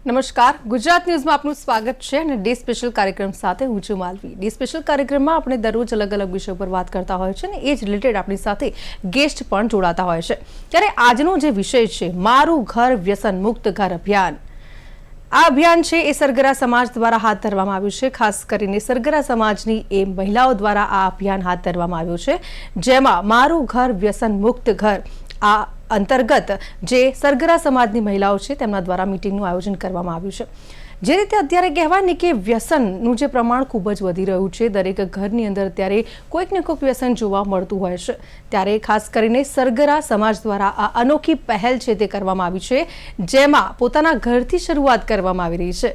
નમસ્કાર, ગુજરાત ન્યૂઝમાં આપનું સ્વાગત છે અને ડે સ્પેશિયલ કાર્યક્રમ સાથે હું છું માલવી। ડે સ્પેશિયલ કાર્યક્રમમાં આપણે દરરોજ અલગ અલગ વિષયો પર વાત કરતા હોય છે અને એ જ રિલેટેડ આપણી સાથે ગેસ્ટ પણ જોડાતા હોય છે। ત્યારે આજનો જે વિષય છે મારું ઘર વ્યસન મુક્ત ઘર અભિયાન। આ અભિયાન છે એ સરગરા સમાજ દ્વારા હાથ ધરવામાં આવ્યું છે। ખાસ કરીને સરગરા સમાજની એ મહિલાઓ દ્વારા આ અભિયાન હાથ ધરવામાં આવ્યું છે, જેમાં મારું ઘર વ્યસન મુક્ત ઘર આ અંતર્ગત જે સરગરા સમાજની મહિલાઓ છે તેમના દ્વારા મીટિંગનું આયોજન કરવામાં આવ્યું છે। જે રીતે અત્યારે કહેવાય ને કે વ્યસનનું જે પ્રમાણ ખૂબ જ વધી રહ્યું છે, દરેક ઘરની અંદર અત્યારે કોઈક ને કોઈક વ્યસન જોવા મળતું હોય છે, ત્યારે ખાસ કરીને સરગરા સમાજ દ્વારા આ અનોખી પહેલ છે તે કરવામાં આવી છે, જેમાં પોતાના ઘરથી શરૂઆત કરવામાં આવી રહી છે।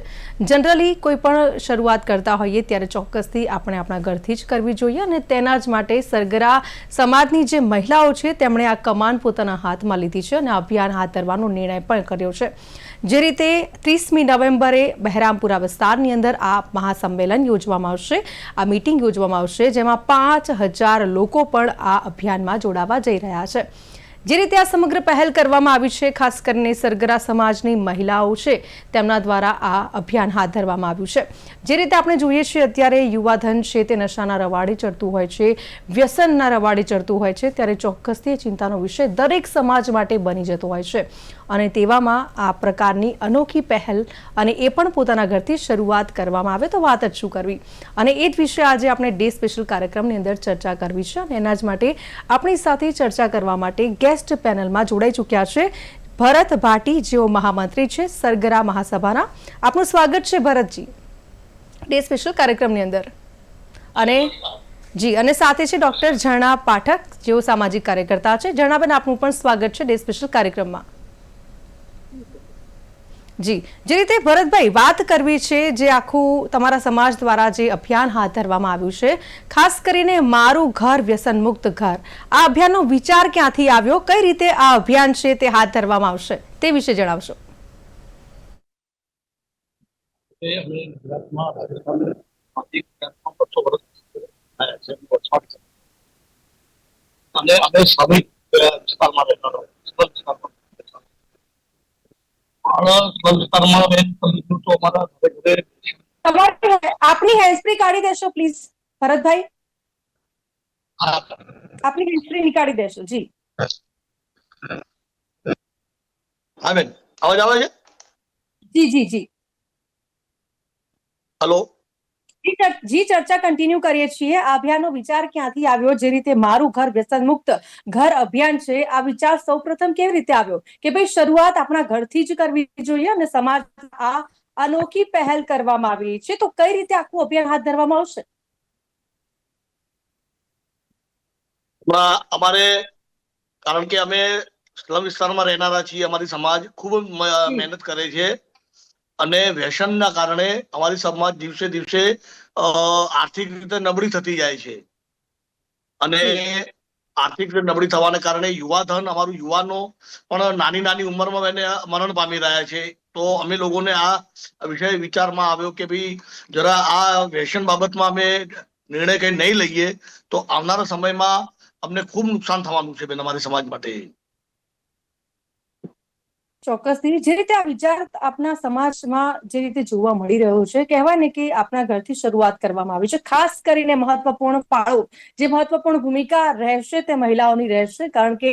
જનરલી કોઈ પણ શરૂઆત કરતા હોઈએ ત્યારે ચોક્કસથી આપણે આપણા ઘરથી જ કરવી જોઈએ અને તેના જ માટે સરગરા સમાજની જે મહિલાઓ છે તેમણે આ કમાન પોતાના હાથમાં લીધી છે અને અભિયાન હાથ ધરવાનો નિર્ણય પણ કર્યો છે। જે રીતે 30મી નવેમ્બરે બહેરામપુરા વિસ્તારની અંદર આ મહાસંમેલન યોજવામાં આવશે, આ મીટિંગ યોજવામાં આવશે, જેમાં 5000 લોકો પણ આ અભિયાનમાં જોડાવા જઈ રહ્યા છે। જે રીતે આ સમગ્ર પહેલ કરવામાં આવી છે, ખાસ કરીને સરગરા સમાજની મહિલાઓ છે તેમના દ્વારા આ અભિયાન હાથ ધરવામાં આવ્યું છે। જે રીતે આપણે જોઈએ છીએ અત્યારે યુવાધન છે તે નશાના રવાડે ચડતું હોય છે, વ્યસનના રવાડે ચડતું હોય છે, ત્યારે ચોક્કસથી ચિંતાનો વિષય દરેક સમાજ માટે બની જતો હોય છે અને તેવામાં આ પ્રકારની અનોખી પહેલ અને એ પણ પોતાના ઘરથી શરૂઆત કરવામાં આવે તો વાત જ શું કરવી। અને એ જ વિશે આજે આપણે ડે સ્પેશિયલ કાર્યક્રમની અંદર ચર્ચા કરવી છે અને એના જ માટે આપણી સાથે ચર્ચા કરવા માટે ગેસ્ટ પેનલમાં જોડાઈ ચૂક્યા છે ભરત ભાટી, જેઓ મહામંત્રી છે સરગરા મહાસભાના। આપનું સ્વાગત છે ભરતજી ડે સ્પેશિયલ કાર્યક્રમની અંદર। અને જી અને સાથે છે ડોક્ટર ઝરણા પાઠક, જેઓ સામાજિક કાર્યકર્તા છે। ઝરણાબેન, આપનું પણ સ્વાગત છે ડે સ્પેશિયલ કાર્યક્રમમાં। જી, જે રીતે ભરતભાઈ વાત કરવી છે, જે આખું તમારા સમાજ દ્વારા જે અભિયાન હાથ ધરવામાં આવ્યું છે, ખાસ કરીને મારું ઘર વ્યસન મુક્ત ઘર, આ અભિયાનનો વિચાર ક્યાંથી આવ્યો, કઈ રીતે આ અભિયાન છે તે હાથ ધરવામાં આવશે તે વિશે જણાવશો। આપની હેન્ડસ્ફ્રી કાઢી દેશો પ્લીઝ ભરતભાઈ, આપની હેન્ડસ્ફ્રી નીકાળી દેશો। જી હા બેન, અવાજ આવે છે? જી જી જી હેલો જી, ચર્ચા કન્ટિન્યુ કરીએ છીએ। આ અભિયાનનો વિચાર ક્યાંથી આવ્યો? જે રીતે મારું ઘર વ્યસન મુક્ત ઘર અભિયાન છે, આ વિચાર સૌપ્રથમ કેવી રીતે આવ્યો કે ભાઈ શરૂઆત આપણા ઘરથી જ કરવી જોઈએ અને સમાજ આ અનોખી પહેલ કરવામાં આવી છે, તો કઈ રીતે આખું અભિયાન હાથ ધરવામાં આવશે? અમારે, કારણ કે અમે સ્લમ વિસ્તારમાં રહેનારા છીએ, અમારી સમાજ ખૂબ મહેનત કરે છે અને વ્યસનના કારણે અમારી સમાજ દિવસે દિવસે આર્થિક રીતે નબળી થતી જાય છે અને આર્થિક રીતે નબળી થવાને કારણે યુવાધન, અમારું યુવાનો પણ નાની નાની ઉંમરમાં એને મરણ પામી રહ્યા છે। તો અમે લોકોને આ વિષય વિચારમાં આવ્યો કે ભાઈ જરા આ વ્યસન બાબતમાં અમે નિર્ણય કઈ નહીં લઈએ તો આવનારા સમયમાં અમને ખૂબ નુકસાન થવાનું છે બેન, અમારી સમાજ માટે। ચોક્કસથી જે રીતે આ વિચાર આપના સમાજમાં જે રીતે જોવા મળી રહ્યો છે, કહેવાય ને કે આપણા ઘરથી શરૂઆત કરવામાં આવી છે। ખાસ કરીને મહત્વપૂર્ણ ફાળો, જે મહત્વપૂર્ણ ભૂમિકા રહેશે તે મહિલાઓની રહેશે, કારણ કે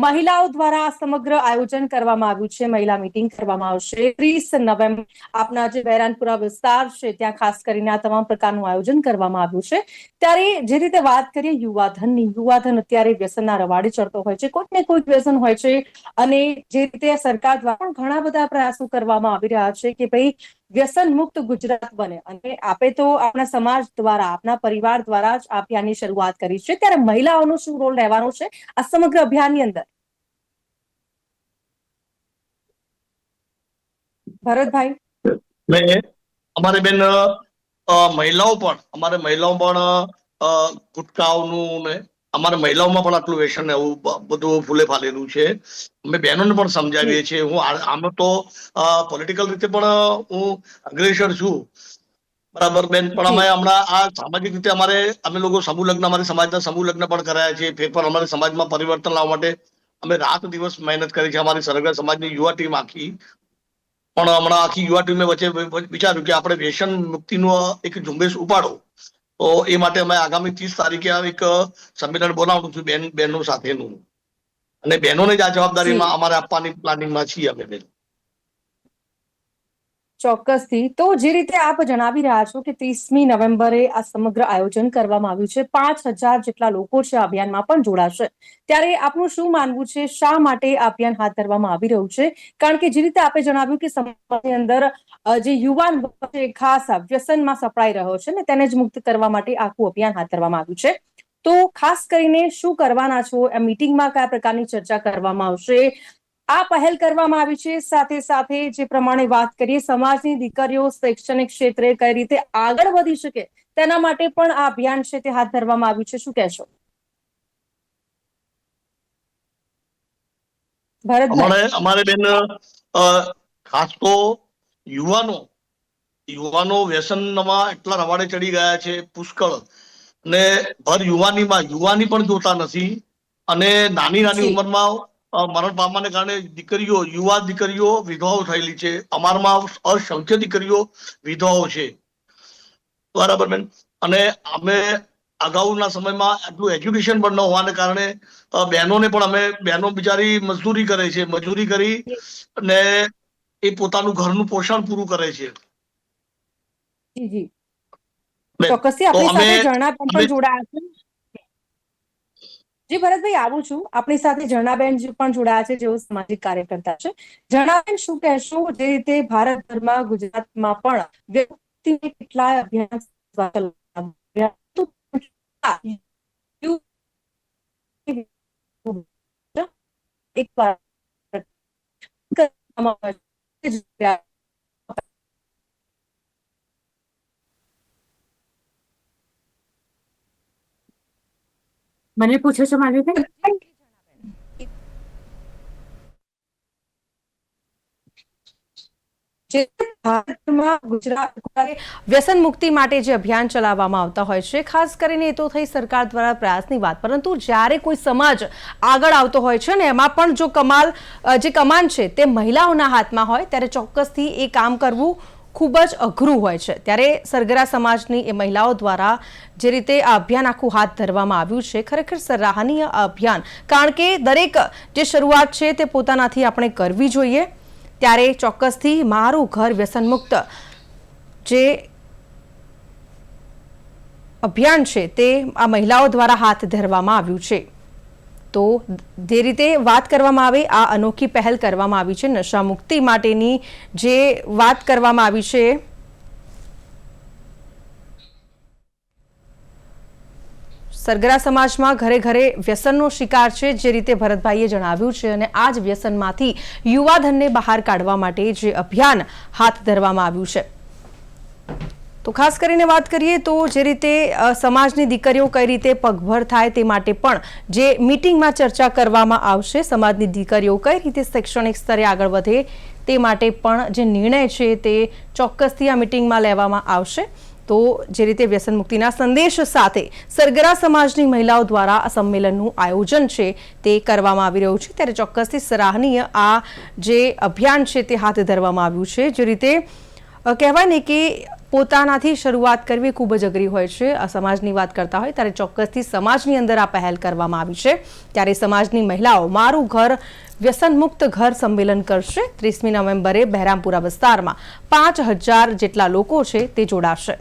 મહિલાઓ દ્વારા સમગ્ર આયોજન કરવામાં આવ્યું છે। મહિલા મીટિંગ કરવામાં આવશે 30 નવેમ્બર આપના જે બહેરામપુરા વિસ્તાર છે ત્યાં ખાસ કરીને આ તમામ પ્રકારનું આયોજન કરવામાં આવ્યું છે। ત્યારે જે રીતે વાત કરીએ યુવાધનની, યુવાધન અત્યારે વ્યસનના રવાડે ચડતો હોય છે, કોઈક ને કોઈક વ્યસન હોય છે અને જે રીતે સરકાર દ્વારા પણ ઘણા બધા પ્રયાસો કરવામાં આવી રહ્યા છે કે ભાઈ વ્યસન મુક્ત ગુજરાત બને, અને આપે તો આપણા સમાજ દ્વારા, આપના પરિવાર દ્વારા જ આ અભિયાનની શરૂઆત કરી છે। ત્યારે મહિલાઓનો શું રોલ રહેવાનો છે આ સમગ્ર અભિયાનની અંદર, ભરતભાઈ? અમારે બેન મહિલાઓ પણ ગુટકાઓનું ને અમારે મહિલાઓમાં પણ આટલું વ્યસન એવું બધું ફૂલે ફાલેલું છે। અમે બહેનોને પણ સમજાવીએ છીએ। હું આમ તો પોલિટિકલ રીતે પણ હું અગ્રેસર છું, બરાબર બેન, પણ અમે હમણાં આ સામાજિક રીતે અમે લોકો સમૂહ લગ્ન, અમારી સમાજના સમૂહ લગ્ન પણ કરાયા છે। ફેરફાર અમારી સમાજમાં પરિવર્તન લાવવા માટે અમે રાત દિવસ મહેનત કરી છે, અમારી સરગરા સમાજની યુવા ટીમ આખી। પણ હમણાં આખી યુવા ટીમે વચ્ચે વિચાર્યું કે આપણે વ્યસન મુક્તિનું એક ઝુંબેશ ઉપાડો. તો એ માટે અમે આગામી 30 તારીખે એક સંમેલન બોલાવવાનું છું બહેનો સાથેનું, અને બહેનોને જ આ જવાબદારીમાં અમારે આપવાની પ્લાનિંગમાં છીએ અમે બેન. ચોક્કસથી. તો જે રીતે આપ જણાવી રહ્યા છો કે 30મી નવેમ્બરે આ સમગ્ર આયોજન કરવામાં આવ્યું છે, 5,000 જેટલા લોકો છે આ અભિયાનમાં પણ જોડાશે, ત્યારે આપનું શું માનવું છે, શા માટે આ અભિયાન હાથ ધરવામાં આવી રહ્યું છે? કારણ કે જે રીતે આપે જણાવ્યું કે સમાજની અંદર જે યુવાન છે ખાસ વ્યસનમાં સપડાઈ રહ્યો છે ને તેને જ મુક્ત કરવા માટે આખું અભિયાન હાથ ધરવામાં આવ્યું છે. તો ખાસ કરીને શું કરવાના છો? આ મીટિંગમાં કયા પ્રકારની ચર્ચા કરવામાં આવશે? આ પહેલ કરવામાં આવી છે, સાથે સાથે જે પ્રમાણે વાત કરીએ સમાજની દીકરીઓ શૈક્ષણિક ક્ષેત્રે કઈ રીતે આગળ વધી શકે તેના માટે પણ આ અભિયાન છે તે હાથ ધરવામાં આવ્યું છે, શું કહેશો ભરતભાઈ? અમારે બેન ખાસ તો યુવાનો વ્યસનમાં એટલા રવાડે ચડી ગયા છે પુષ્કળ, અને ભર યુવાની પણ જોતા નથી, અને નાની ઉંમરમાં મરણ પામવાને કારણે યુવા દીકરીઓ વિધવાઓ થયેલી છે. અમારામાં અસંખ્ય દીકરીઓ વિધવાઓ છે, બરાબર બેન. અને અમે અગાઉના સમયમાં આટલું એજ્યુકેશન પણ ન હોવાને કારણે બહેનો બિચારી મજદૂરી કરે છે, મજૂરી કરી અને એ પોતાનું ઘરનું પોષણ પૂરું કરે છે. ચોક્કસથી આપણી સાથે ઝરણાબેન પણ જોડાયા છે. જી ભરતભાઈ, આવું છું. આપણી સાથે ઝરણાબેન પણ જોડાયા છે, જેઓ સામાજિક કાર્યકર્તા છે. ઝરણાબેન, શું કહેશો, જે રીતે ભારતભરમાં ગુજરાતમાં પણ વ્યક્તિને કેટલાય અભિયાન મને પૂછો છો માલવીબેન? વ્યસન મુક્તિ માટે જે અભિયાન ચલાવવામાં આવતા હોય છે, ખાસ કરીને એ તો થઈ સરકાર દ્વારા પ્રયાસની વાત, પરંતુ જ્યારે કોઈ સમાજ આગળ આવતો હોય છે ને એમાં પણ જો કમાન છે તે મહિલાઓના હાથમાં હોય ત્યારે ચોક્કસથી એ કામ કરવું ખૂબ જ અઘરું હોય છે. ત્યારે સરગરા સમાજની એ મહિલાઓ દ્વારા જે રીતે આ અભિયાન આખું હાથ ધરવામાં આવ્યું છે, ખરેખર સરાહનીય અભિયાન, કારણ કે દરેક જે શરૂઆત છે તે પોતાનાથી આપણે કરવી જોઈએ. ત્યારે ચોક્કસથી મારું ઘર વ્યસન મુક્ત જે અભિયાન છે તે આ મહિલાઓ દ્વારા હાથ ધરવામાં આવ્યું છે. તો જે રીતે વાત કરવામાં આવે, આ અનોખી પહેલ કરવામાં આવી છે નશા મુક્તિ માટેની, જે વાત કરવામાં આવી છે સરગરા સમાજમાં ઘરે ઘરે વ્યસનનો શિકાર છે, જે રીતે ભરતભાઈએ જણાવ્યું છે, અને આ જ વ્યસનમાંથી યુવાધનને બહાર કાઢવા માટે જે અભિયાન હાથ ધરવામાં આવ્યું છે. તો ખાસ કરીને વાત કરીએ તો જે રીતે સમાજની દીકરીઓ કઈ રીતે પગભર થાય તે માટે પણ જે મીટિંગમાં ચર્ચા કરવામાં આવશે, સમાજની દીકરીઓ કઈ રીતે શૈક્ષણિક સ્તરે આગળ વધે તે માટે પણ જે નિર્ણય છે તે ચોક્કસથી આ મીટિંગમાં લેવામાં આવશે. તો જે રીતે વ્યસન મુક્તિના સંદેશ સાથે સરગરા સમાજની મહિલાઓ દ્વારા આ સંમેલનનું આયોજન છે તે કરવામાં આવી રહ્યું છે, ત્યારે ચોક્કસથી સરાહનીય આ જે અભિયાન છે તે હાથ ધરવામાં આવ્યું છે. જે રીતે કહેવાય ને કે પોતાનાથી શરૂઆત કરવી ખૂબ જ અઘરી હોય છે, આ સમાજની વાત કરતા હોય ત્યારે ચોક્કસથી સમાજની અંદર આ પહેલ કરવામાં આવી છે. ત્યારે સમાજની મહિલાઓ મારું ઘર વ્યસન મુક્ત ઘર સંમેલન કરશે. 30મી નવેમ્બરે બહેરામપુરા વિસ્તારમાં 5,000 જેટલા લોકો છે તે જોડાશે.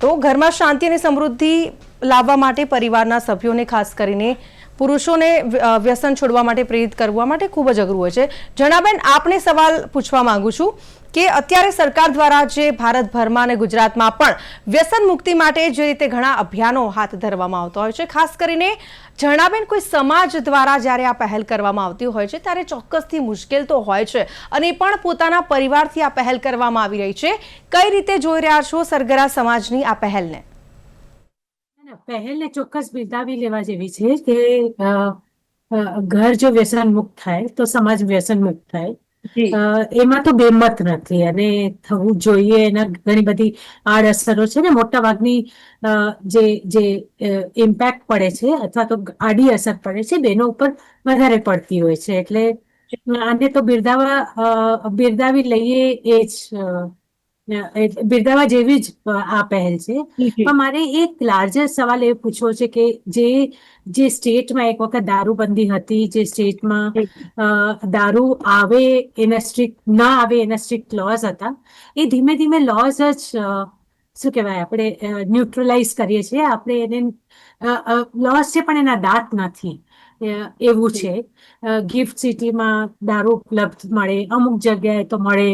તો ઘરમાં શાંતિ અને સમૃદ્ધિ લાવવા માટે પરિવારના સભ્યોને, ખાસ કરીને પુરુષોને વ્યસન છોડવા માટે પ્રેરિત કરવા માટે ખૂબ જ અઘરું હોય છે. ઝરણાબેન, આપને સવાલ પૂછવા માંગુ છું કે અત્યારે સરકાર દ્વારા જે ભારતભરમાં અને ગુજરાતમાં પણ વ્યસન મુક્તિ માટે જે રીતે ઘણા અભિયાનો હાથ ધરવામાં આવતા હોય છે, ખાસ કરીને ઝરણાબેન, કોઈ સમાજ દ્વારા જ્યારે આ પહેલ કરવામાં આવતી હોય છે ત્યારે ચોક્કસથી મુશ્કેલ તો હોય છે, અને પણ પોતાના પરિવારથી આ પહેલ કરવામાં આવી રહી છે. કઈ રીતે જોઈ રહ્યા છો સરગરા સમાજની આ પહેલને? પહેલને ચોક્કસ બિરદાવી લેવા જેવી છે કે ઘર જો વ્યસન મુક્ત થાય તો સમાજ વ્યસન મુક્ત થાય. એમાં તો બેમત નથી, અને થવું જોઈએ. એના ઘણી બધી આડઅસરો છે ને, મોટા ભાગની જે ઇમ્પેક્ટ પડે છે અથવા તો આડી અસર પડે છે બેનો ઉપર વધારે પડતી હોય છે. એટલે આને તો બિરદાવી લઈએ એ જ બિરદાવા જેવી જ આ પહેલ છે. પણ મારે એક લાર્જર સવાલ એ પૂછવો છે કે જે સ્ટેટમાં એક વખત દારૂબંધી હતી, જે સ્ટેટમાં દારૂ આવે એના સ્ટ્રિક્ટ ના આવે એના સ્ટ્રિક્ટ લોઝ હતા, એ ધીમે ધીમે લોઝ જ શું કહેવાય આપણે ન્યુટ્રલાઇઝ કરીએ છીએ. આપણે એને લોસ છે પણ એના દાંત નથી એવું છે. ગિફ્ટ સિટીમાં દારૂ ઉપલબ્ધ મળે, અમુક જગ્યાએ તો મળે,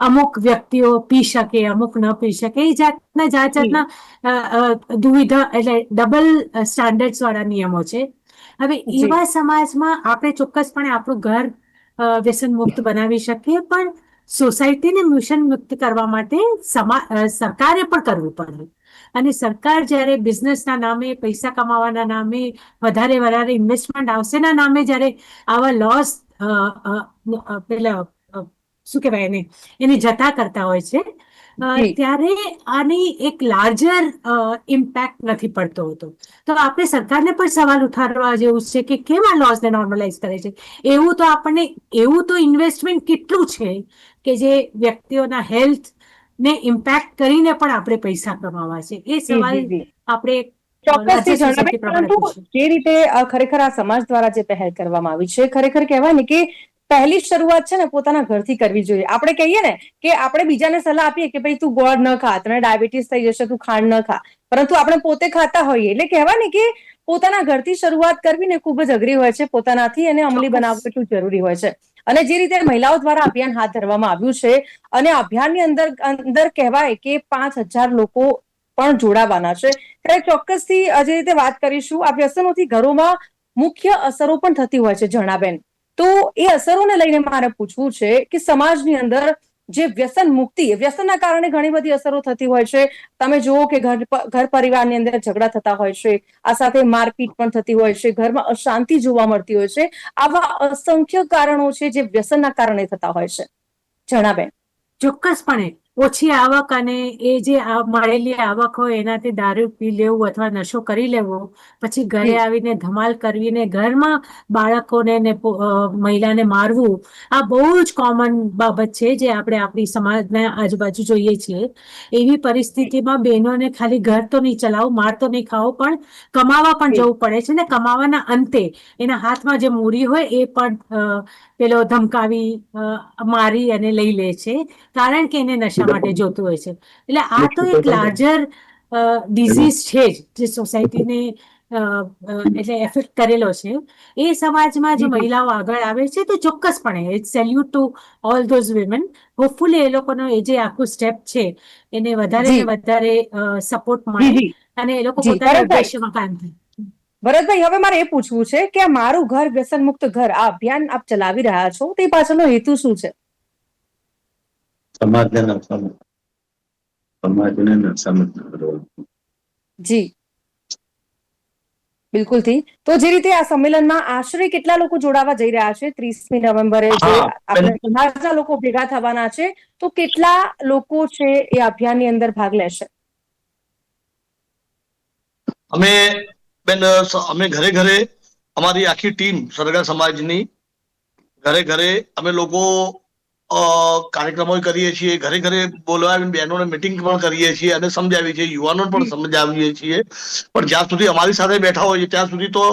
અમુક વ્યક્તિઓ પી શકે, અમુક ન પી શકે, એ જાતના દુવિધા એટલે ડબલ સ્ટાન્ડર્ડ્સ વાળા નિયમો છે. હવે એવા સમાજમાં આપણે ચોક્કસપણે આપણું ઘર વ્યસન મુક્ત બનાવી શકીએ, પણ સોસાયટીને વ્યસન મુક્ત કરવા માટે સરકારે પણ કરવું પડે. અને સરકાર જ્યારે બિઝનેસના નામે, પૈસા કમાવાના નામે, વધારે ઇન્વેસ્ટમેન્ટ આવશેના નામે જ્યારે આવા લોસ પેલા શું કહેવાય એને જતા કરતા હોય છે, ત્યારે આની એક લાર્જર ઇમ્પેક્ટ નથી પડતો હોતો. તો આપણે સરકારને પણ સવાલ ઉઠાવવા જેવું છે કે કેમ આ લોસને નોર્મલાઇઝ કરે છે. એવું તો ઇન્વેસ્ટમેન્ટ કેટલું છે કે જે વ્યક્તિઓના હેલ્થ ને ઇમ્પેક્ટ કરીને પણ આપણે પૈસા કમાવા છે. એ સવાલ આપણે ચોક્કસથી રાજ્ય સોસાયટી જણાવે, પ્રમાણે પરંતુ પૂછીએ. જે રીતે ખરેખર આ સમાજ દ્વારા જે પહેલ કરવામાં આવી છે, ખરેખર કહેવાય ને કે પહેલી શરૂઆત છે ને પોતાના ઘરથી કરવી જોઈએ. આપણે કહીએ ને કે આપણે બીજાને સલાહ આપીએ કે ભાઈ તું ગોળ ન ખા, તને ડાયાબિટીસ થઈ જશે, તું ખાંડ ન ખા, પરંતુ આપણે પોતે ખાતા હોઈએ. એટલે કહેવાય ને કે પોતાના ઘરથી શરૂઆત કરવી ને ખૂબ જ અઘરી હોય છે. પોતાનાથી એને અમલી ચોક્કસ. બનાવવું એટલું જરૂરી હોય છે. અને જે રીતે મહિલાઓ દ્વારા અભિયાન હાથ ધરવામાં આવ્યું છે, અને અભિયાનની અંદર કહેવાય કે 5,000 લોકો પણ જોડાવાના છે. ત્યારે ચોક્કસથી જે રીતે વાત કરીશું, આ વ્યસનોથી ઘરોમાં મુખ્ય અસરો પણ થતી હોય છે જણાબેન. તો એ અસરોને લઈને મારે પૂછવું છે કે સમાજની અંદર જે વ્યસન મુક્તિ, વ્યસનના કારણે ઘણી બધી અસરો થતી હોય છે. તમે જુઓ કે ઘર પરિવારની અંદર ઝઘડા થતા હોય છે, આ સાથે મારપીટ પણ થતી હોય છે, ઘરમાં અશાંતિ જોવા મળતી હોય છે. આવા અસંખ્ય કારણો છે જે વ્યસનના કારણે થતા હોય છે. જણાબેન. ચોક્કસપણે ઓછી આવક અને એ જે મળેલી આવક હોય એનાથી દારૂ પી લેવું અથવા નશો કરી લેવો, પછી ઘરે આવીને ધમાલ કરવીને ઘરમાં બાળકોને ને મહિલાને મારવું, આ બહુ જ કોમન બાબત છે જે આપણે આપણી સમાજના આજુબાજુ જોઈએ છીએ. એવી પરિસ્થિતિમાં બહેનોને ખાલી ઘર તો નહીં ચલાવો, માર તો નહીં ખાઓ, પણ કમાવા પણ જવું પડે છે. ને કમાવાના અંતે એના હાથમાં જે મૂડી હોય એ પણ પેલો ધમકાવી મારી અને લઈ લે છે, કારણ કે એને નશા માટે જોતું હોય છે. એટલે આ તો એક લાર્જર ડિઝીઝ છે જ જે સોસાયટીને એટલે એફેક્ટ કરેલો છે. એ સમાજમાં જો મહિલાઓ આગળ આવે છે તો ચોક્કસપણે it's salute to all those women. Hopefully એ લોકોનો એ જે આખું સ્ટેપ છે એને વધારે ને વધારે સપોર્ટ મળે અને એ લોકો પોતાના ઉદ્દેશ્યમાં કાયમ થાય. ભરતભાઈ, હવે મારે એ પૂછવું છે કે આ મારું ઘર વ્યસન મુક્ત ઘર, આ અભિયાન આપ ચલાવી રહ્યા છો, તે પાછળનો હેતુ શું છે? સમાજને નશામુક્ત કરવા. જી બિલકુલથી. તો જે રીતે આ સંમેલનમાં આશરે કેટલા લોકો જોડાવા જઈ રહ્યા છે? 30મી નવેમ્બરે જે આપણે સમાજના લોકો ભેગા થવાના છે, તો કેટલા લોકો છે એ અભિયાનની અંદર ભાગ લેશે? અમે ઘરે ઘરે, અમારી આખી ટીમ સરગા સમાજની ઘરે ઘરે અમે લોકો કાર્યક્રમો કરીએ છીએ, ઘરે ઘરે બોલાવીને બહેનોને મિટિંગ પણ કરીએ છીએ અને સમજાવીએ છીએ, યુવાનો પણ સમજાવીએ છીએ. પણ જ્યાં સુધી અમારી સાથે બેઠા હોય છે ત્યાં સુધી તો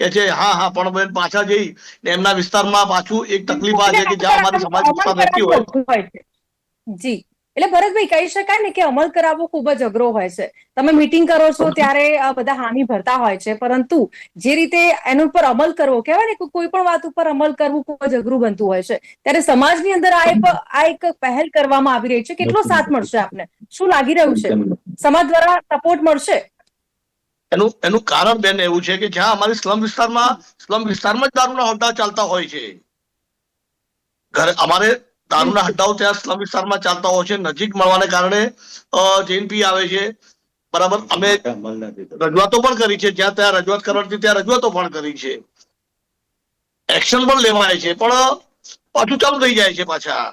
કે છે હા પણ બેન પાછા જઈ ને એમના વિસ્તારમાં પાછું એક તકલીફ આ છે કે જ્યાં અમારી સમાજ વિસ્તાર રહેતી હોય. જી, એટલે ભરતભાઈ કહી શકાય ને કે અમલ કરાવવો ખૂબ જ અઘરો હોય છે. તમે મીટિંગ કરો છો ત્યારે બધા હામી ભરતા હોય છે, પરંતુ જે રીતે એના ઉપર અમલ કરવો, કહેવાય ને કે કોઈ પણ વાત ઉપર અમલ કરવું ખૂબ જ અઘરું બનતું હોય છે. ત્યારે સમાજની અંદર આ એક પહેલ કરવામાં આવી રહી છે. કેટલો સાથ મળશે આપને? શું લાગી રહ્યું છે? સમાજ દ્વારા સપોર્ટ મળશે? એનું કારણ બેન એવું છે કે જ્યાં અમારી સ્લમ વિસ્તારમાં જ દારૂના અડ્ડા ચાલતા હોય છે. અમારે દારૂના અડ્ડાઓ ત્યાં સ્લમ વિસ્તારમાં ચાલતા હોય છે. નજીક મળવાને કારણે જૈન પી આવે છે. બરાબર. અમે રજૂઆતો પણ કરી છે, જ્યાં ત્યાં રજૂઆત કરવાથી ત્યાં રજૂઆતો પણ કરી છે, એક્શન પણ લેવાય છે, પણ પાછું ચાલુ થઈ જાય છે પાછા.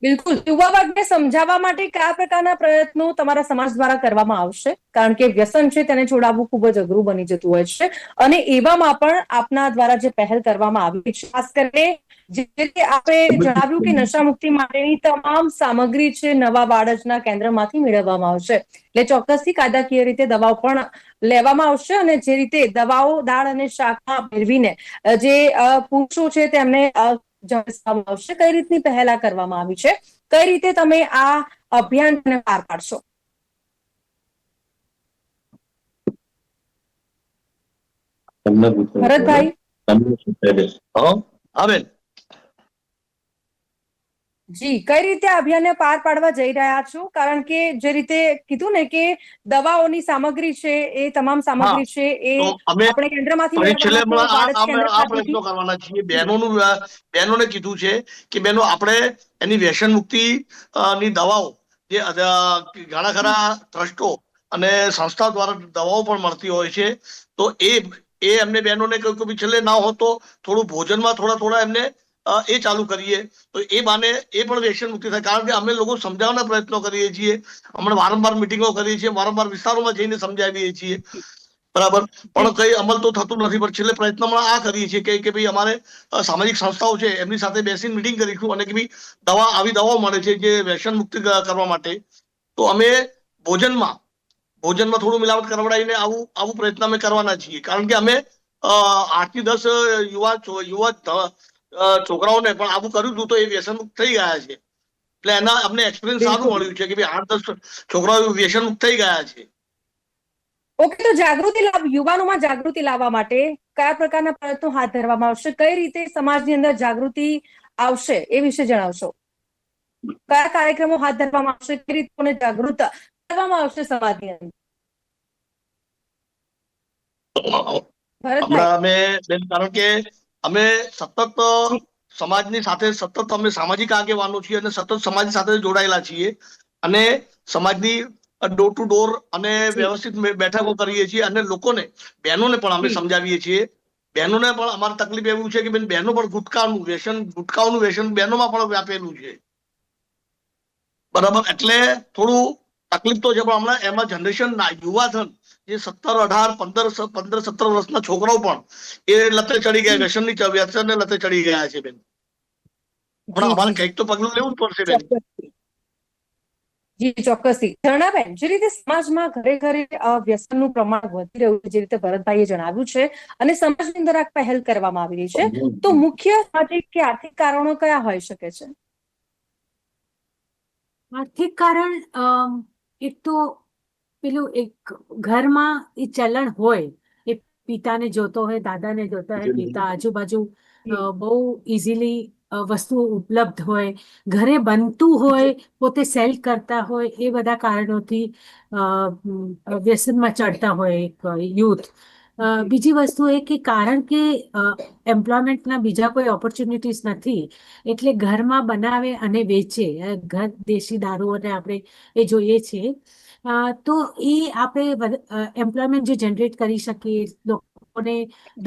બિલકુલ, યુવા વર્ગને સમજાવવા માટે કયા પ્રકારના પ્રયત્નો તમારા સમાજ દ્વારા કરવામાં આવશે? કારણ કે વ્યસન છે તેને છોડાવવું ખૂબ જ અઘરું બની જતું હોય છે, અને એવામાં પણ આપના દ્વારા જે પહેલ કરવામાં આવી છે, ખાસ કરીને જે રીતે આપણે જણાવ્યું કે નશા મુક્તિ માટેની તમામ સામગ્રી છે નવા બાળજના કેન્દ્રમાંથી મેળવવામાં આવશે, એટલે ચોક્કસથી કાયદાકીય રીતે દવાઓ પણ લેવામાં આવશે, અને જે રીતે દવાઓ દાળ અને શાકમાં ભેળવીને જે પુરુષો છે તેમને જણાવવામાં આવશે. કઈ રીતની પહેલ કરવામાં આવી છે, કઈ રીતે તમે આ અભિયાન પાર પાડશો? ભરતભાઈ. હા બેન. જી, કઈ રીતે આ અભિયાનને પાર પાડવા જઈ રહ્યા છો? કારણ કે જે રીતે કીધું ને કે દવાઓની સામગ્રી છે, એ તમામ હા, સામગ્રી છે એ તો અમે આપણે કેન્દ્રમાંથી છેલ્લે મેળવવાના છે, બાળજ કેન્દ્ર આ ખાતેથી. પ્રયત્નો કરવાના છીએ. બહેનોને કીધું છે કે બહેનો આપણે એની વ્યસન મુક્તિ ની દવાઓ જે ઘણા ખરા ટ્રસ્ટો અને સંસ્થા દ્વારા દવાઓ પણ મળતી હોય છે, તો એ એમને બહેનોને કહ્યું કે છેલ્લે ના હો તો થોડું ભોજનમાં થોડા એમને એ ચાલુ કરીએ, તો એ બાને એ પણ વ્યસન મુક્તિ થાય. કારણ કે અમે લોકો સમજાવવાના પ્રયત્નો કરીએ છીએ, હમણાં વારંવાર મિટિંગો કરીએ છીએ, વારંવાર વિસ્તારોમાં જઈને સમજાવીએ છીએ, બરાબર, પણ કઈ અમલ તો થતું નથી. પણ છેલ્લે પ્રયત્નમાં આ કરીએ છીએ કે ભાઈ અમારે સામાજિક સંસ્થાઓ છે એમની સાથે બેસીને મિટિંગ કરીશું, અને કે ભાઈ આવી દવાઓ મળે છે જે વ્યસન મુક્તિ કરવા માટે, તો અમે ભોજનમાં થોડું મિલાવટ કરવડાવીને આવું પ્રયત્ન અમે કરવાના છીએ. કારણ કે અમે 8 થી 10 યુવા છોકરાઓને પણ આવું કર્યું હતું, તો એ વ્યસન મુક્ત થઈ ગયા છે. એટલે અમને એક્સપિરિયન્સ સારું બિલકુલ. મળ્યું છે કે ભાઈ 8-10 છોકરાઓ વ્યસન મુક્ત થઈ ગયા છે. ઓકે, તો યુવાનોમાં જાગૃતિ લાવવા માટે કયા પ્રકારના પ્રયત્નો હાથ ધરવામાં આવશે? કઈ રીતે સમાજની અંદર જાગૃતિ આવશે એ વિશે જણાવશો. કયા કાર્યક્રમો હાથ ધરવામાં આવશે, કઈ રીતે જાગૃત કરવામાં આવશે સમાજની અંદર? ભરતભાઈ. હમણાં કારણ કે અમે સતત જી. સમાજની સાથે અમે સામાજિક આગેવાનો છીએ અને સતત સમાજ સાથે જોડાયેલા છીએ, અને સમાજની ડોર ટુ ડોર અને જી. વ્યવસ્થિત બેઠકો કરીએ છીએ, અને બહેનોને પણ અમે જી. સમજાવીએ છીએ. બહેનોને પણ અમારી તકલીફ એવું છે કે બહેનો પણ ગુટકાઓનું વ્યસન બહેનોમાં પણ વ્યાપેલું છે, બરાબર. એટલે થોડું તકલીફ તો છે, પણ હમણાં એમાં જનરેશન યુવાધન જે 17, 18, 15, 17 વર્ષના છોકરાઓ પણ એ લતે ચડી ગયા, વ્યસનને લતે ચડી ગયા છે બેન. પણ જી. અમારે જી. કંઈક તો પગલું લેવું જ પડશે બેન. ચોક્કસથી. જી, ચોક્કસથી. ઝરણાબેન, જે રીતે સમાજમાં ઘરે ઘરે વ્યસનનું પ્રમાણ વધી રહ્યું છે, જે રીતે ભરતભાઈએ જણાવ્યું છે, અને સમાજની અંદર આ પહેલ કરવામાં આવી રહી છે, તો મુખ્ય સામાજિક કે આર્થિક કારણો કયા હોઈ શકે છે? આર્થિક કારણ એક તો પેલું એક ઘરમાં એ ચલણ હોય, એ પિતાને જોતો હોય, દાદાને જોતા હોય, પિતા આજુબાજુ બહુ ઇઝીલી વસ્તુઓ ઉપલબ્ધ હોય, ઘરે બનતું હોય, પોતે સેલ કરતા હોય, એ બધા કારણોથી વ્યસનમાં ચડતા હોય એક યુથ. બીજી વસ્તુ એ કે કારણ કે એમ્પ્લોયમેન્ટના બીજા કોઈ ઓપોર્ચ્યુનિટીઝ નથી, એટલે ઘરમાં બનાવે અને વેચે. ઘર દેશી દારૂઓને આપણે એ જોઈએ છીએ, તો એ આપણે એમ્પ્લોયમેન્ટ જે જનરેટ કરી શકીએ, લોકોને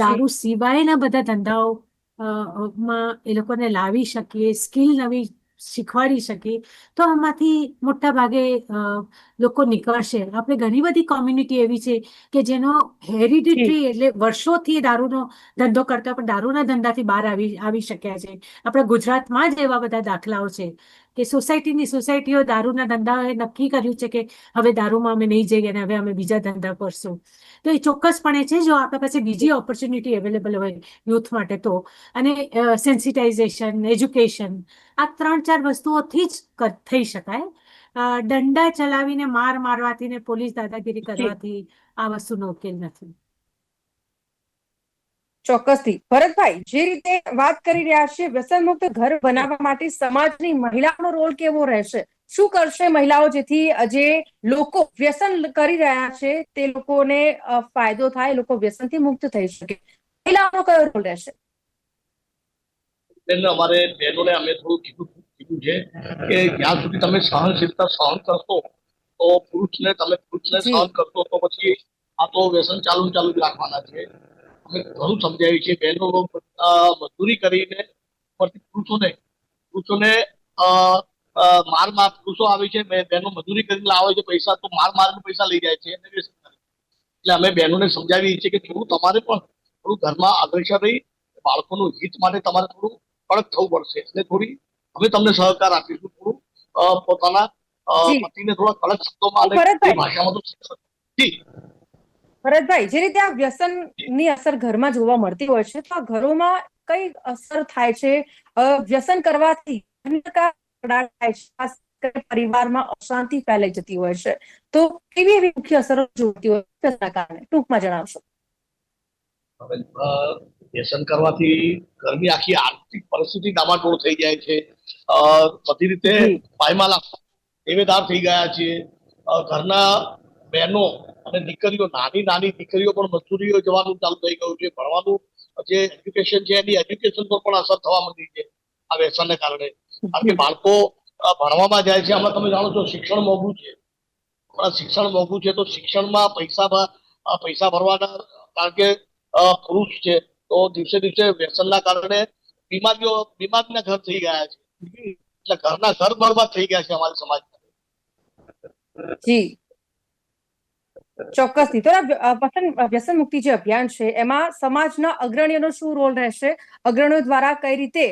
દારૂ સિવાયના બધા ધંધાઓ માં એ લોકોને લાવી શકીએ, સ્કિલ નવી શીખવાડી શકીએ, તો આમાંથી મોટા ભાગે લોકો નીકળશે. આપણે ઘણી બધી કોમ્યુનિટી એવી છે કે જેનો હેરિડિટરી એટલે વર્ષોથી દારૂનો ધંધો કરતા પણ દારૂના ધંધાથી બહાર આવી શક્યા છે. આપણા ગુજરાતમાં જ એવા બધા દાખલાઓ છે કે સોસાયટીઓ દારૂના ધંધાએ નક્કી કર્યું છે કે હવે દારૂમાં અમે નહીં જઈએ અને હવે અમે બીજા ધંધા કરશું. તો એ ચોક્કસપણે છે, જો આપણા પાસે બીજી ઓપોર્ચ્યુનિટી અવેલેબલ હોય યુથ માટે તો, અને સેન્સિટાઇઝેશન, એજ્યુકેશન, આ 3-4 વસ્તુઓથી જ થઈ શકાય. દંડા ચલાવીને મારવાથી ને પોલીસ દાદાગીરી કરવાથી આ વસ્તુનો ઉકેલ નથી. ચોક્કસથી. ભરતભાઈ, જે રીતે વાત કરી રહ્યા છીએ, વ્યસન મુક્ત ઘર બનાવવા માટે સમાજની મહિલાઓનો રોલ કેવો રહેશે? શું કરશે મહિલાઓ જેથી જે લોકો વ્યસન કરી રહ્યા છે તે લોકોને ફાયદો થાય, લોકો વ્યસનથી મુક્ત થઈ શકે? મહિલાઓનો કયો રોલ રહેશે? અમારે બહેનોને અમે થોડું કીધું છે કે જ્યાં સુધી તમે સહનશીલતા સહન કરશો, તો પુરુષને સહન કરશો, તો પછી આ તો વ્યસન ચાલુ જ રાખવાના છે. અમે ઘણું સમજાવ્યું છે. બહેનો મજદૂરી કરીને પુરુષોને માર પુરુષો આવે છે, બહેનો મજૂરી કરીને લાવે છે પૈસા, તો માર પૈસા લઈ જાય છે અને વ્યસન કરે છે. એટલે અમે બહેનોને સમજાવીએ છીએ કે થોડું તમારે પણ થોડું ઘરમાં અગ્રેસર રહી બાળકોનું હિત માટે તમારે થોડું કડક થવું પડશે, એટલે થોડી અમે તમને સહકાર આપીશું, થોડું પોતાના જી પતિને થોડા કડક શબ્દોમાં અને ભરતભાઈ, એ ભાષામાં તો જી ભરતભાઈ, જે રીતે આ વ્યસનની અસર ઘરમાં જોવા મળતી હોય છે, તો આ ઘરોમાં કઈ અસર થાય છે? વ્યસન કરવાથી ઘણી પ્રકાર થાય છે, ખાસ કરીને પરિવારમાં અશાંતિ ફેલાઈ જતી હોય છે, તો કેવી એવી મુખ્ય અસરો જોતી હોય છે તેના કારણે ટૂંકમાં જણાવશો? હવે વ્યસન કરવાથી ઘરની આખી આર્થિક પરિસ્થિતિ ડામાડોળ થઈ જાય છે, બધી રીતે જી પાયમાલા દેવેદાર થઈ ગયા છે. ઘરના બહેનો અને દીકરીઓ, નાની નાની દીકરીઓ પણ મજૂરીઓ જવાનું ચાલુ થઈ ગયું છે. ભણવાનું જે એજ્યુકેશન છે એની એજ્યુકેશન પર પણ અસર થવા માંડી છે આ વ્યસનને કારણે. કારણ કે બાળકો ભણવામાં જાય છે. આમાં તમે જાણો છો શિક્ષણ મોંઘું છે, હમણાં શિક્ષણ મોંઘું છે, તો શિક્ષણમાં પૈસા ભરવાના, કારણ કે પુરુષ છે તો દિવસે દિવસે વ્યસનના કારણે બીમારીના ઘર થઈ ગયા છે, એટલે ઘરના ઘર બરબાદ થઈ ગયા છે અમારા સમાજમાં. જી ચોક્કસથી. તો વ્યસન મુક્તિ જે અભિયાન છે એમાં સમાજના અગ્રણીઓનો શું રોલ રહેશે? અગ્રણીઓ દ્વારા કઈ રીતે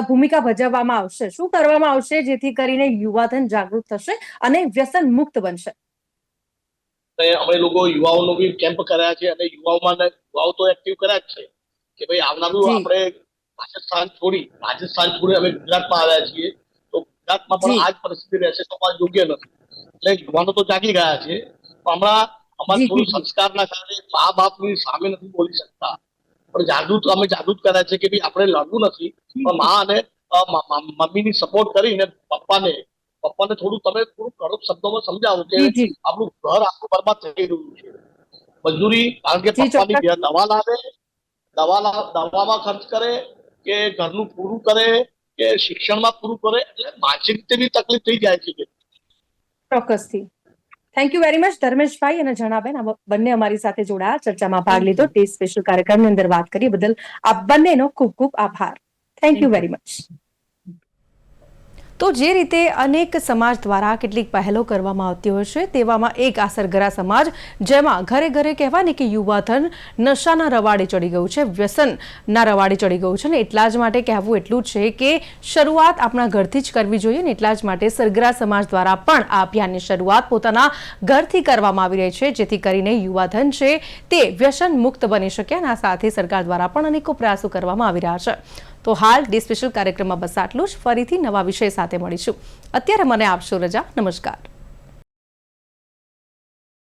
ભૂમિકા ભજવવામાં આવશે? શું કરવામાં આવશે જેથી કરીને યુવાધન જાગૃત થશે અને વ્યસન મુક્ત બનશે? અમે લોકો યુવાઓનો બી કેમ્પ કર્યા છે અને યુવાઓ તો એક્ટિવ કર્યા જ છે કે ભાઈ આવનારું આપણે રાજસ્થાન છોડી અમે ગુજરાતમાં આવ્યા છીએ, તો ગુજરાતમાં પણ આ જ પરિસ્થિતિ રહેશે તો પણ યોગ્ય નથી. એટલે યુવાનો તો જાગી ગયા છે, પણ હમણાં અમારે થોડું સંસ્કારના કારણે મા બાપની સામે નથી બોલી શકતા, પણ અમે જાગૃત કર્યા છે કે ભાઈ આપણે લડવું નથી, પણ મા અને મમ્મીની સપોર્ટ કરીને પપ્પાને થોડું કડક શબ્દોમાં સમજાવો કે આપણું ઘર આખું બરબાદ થઈ રહ્યું છે. મજૂરી, કારણ કે પપ્પાની દવામાં ખર્ચ કરે કે ઘરનું પૂરું કરે કે શિક્ષણમાં પૂરું કરે, એટલે માનસિક રીતે બી તકલીફ થઈ જાય છે. ચોક્કસથી. Thank you very much Dharmeshbhai અને જણાબેન, આ બંને અમારી સાથે જોડાયા, ચર્ચામાં ભાગ લીધો, ટેસ્ટ સ્પેશિયલ કાર્યક્રમની અંદર વાત કરી બદલ આ બંનેનો ખૂબ ખૂબ આભાર. Thank you very much. તો જે રીતે અનેક સમાજ દ્વારા કેટલીક પહેલો કરવામાં આવતી હોય છે, તેવામાં એક આ સરગરા સમાજ, જેમાં ઘરે ઘરે કહેવાય ને કે યુવાધન નશાના રવાડે ચડી ગયું છે, વ્યસનના રવાડે ચડી ગયું છે, ને એટલા જ માટે કહેવું એટલું છે કે શરૂઆત આપણા ઘરથી જ કરવી જોઈએ, ને એટલા જ માટે સરગરા સમાજ દ્વારા પણ આ અભિયાનની શરૂઆત પોતાના ઘરથી કરવામાં આવી રહી છે, જેથી કરીને યુવાધન છે તે વ્યસન મુક્ત બની શકે, અને આ સાથે સરકાર દ્વારા પણ અનેકો પ્રયાસો કરવામાં આવી રહ્યા છે. તો હાલ ડે સ્પેશિયલ કાર્યક્રમમાં બસ આટલું જ. ફરીથી નવા વિષય સાથે મળીશું. અત્યારે મને આપશો રજા. નમસ્કાર.